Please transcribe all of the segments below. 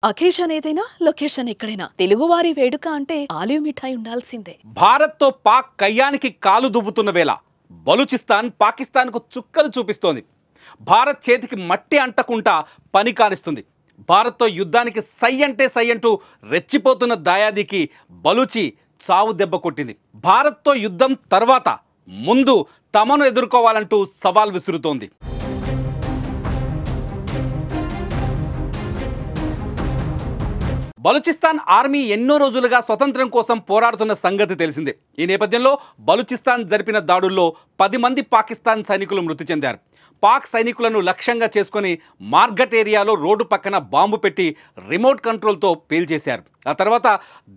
Occasion ఏదైనా location ఎక్కడైనా తెలుగువారి వేడుక అంటే ఆలివ్ మిఠాయి ఉండాల్సిందే. భారత్తో పాక్ కయ్యానికి కాలు దువ్వుతున్న వేళ బలూచిస్తాన్ పాకిస్తాన్కు చుక్కలు చూపిస్తోంది. భారత్ చేతికి మట్టి అంటకుండా పని కానిస్తుంది. భారత్తో యుద్ధానికి సై అంటే సై అంటూ రెచ్చిపోతున్న దాయాదికి బలూచి చావు దెబ్బ కొట్టింది. భారత్తో యుద్ధం తర్వాత ముందు తమను ఎదుర్కోవాలంటూ సవాల్ విసురుతోంది. బలూచిస్తాన్ ఆర్మీ ఎన్నో రోజులుగా స్వతంత్రం కోసం పోరాడుతున్న సంగతి తెలిసిందే. ఈ నేపథ్యంలో బలూచిస్తాన్ జరిపిన దాడుల్లో 10 మంది పాకిస్తాన్ సైనికులు మృతి చెందారు. పాక్ సైనికులను లక్ష్యంగా చేసుకుని మార్గట్ ఏరియాలో రోడ్డు పక్కన బాంబు పెట్టి రిమోట్ కంట్రోల్తో పేల్చేశారు. ఆ తర్వాత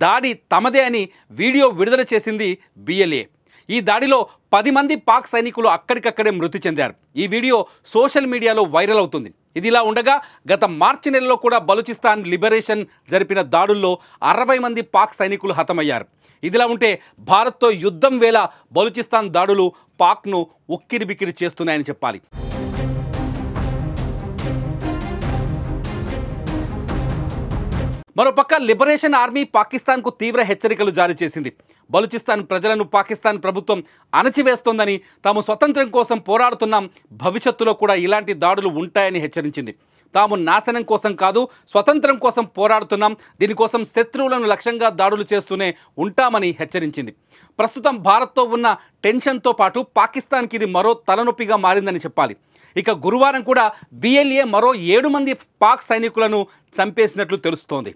దాడి తమదే అని వీడియో విడుదల చేసింది BLA. ఈ దాడిలో 10 మంది పాక్ సైనికులు అక్కడికక్కడే మృతి చెందారు. ఈ వీడియో సోషల్ మీడియాలో వైరల్ అవుతుంది. ఇదిలా ఉండగా గత మార్చి నెలలో కూడా బలూచిస్తాన్ లిబరేషన్ జరిపిన దాడుల్లో 60 మంది పాక్ సైనికులు హతమయ్యారు. ఇదిలా ఉంటే భారత్తో యుద్ధం వేళ బలూచిస్తాన్ దాడులు పాక్ను ఉక్కిరిబిక్కిరి చేస్తున్నాయని చెప్పాలి. మరోపక్క లిబరేషన్ ఆర్మీ పాకిస్తాన్కు తీవ్ర హెచ్చరికలు జారీ చేసింది. బలూచిస్తాన్ ప్రజలను పాకిస్తాన్ ప్రభుత్వం అణచివేస్తోందని, తాము స్వతంత్రం కోసం పోరాడుతున్నాం, భవిష్యత్తులో కూడా ఇలాంటి దాడులు ఉంటాయని హెచ్చరించింది. తాము నాశనం కోసం కాదు, స్వతంత్రం కోసం పోరాడుతున్నాం, దీనికోసం శత్రువులను లక్ష్యంగా దాడులు చేస్తూనే ఉంటామని హెచ్చరించింది. ప్రస్తుతం భారత్తో ఉన్న టెన్షన్తో పాటు పాకిస్తాన్కి ఇది మరో తలనొప్పిగా మారిందని చెప్పాలి. ఇక గురువారం కూడా BLA మరో 7 మంది పాక్ సైనికులను చంపేసినట్లు తెలుస్తోంది.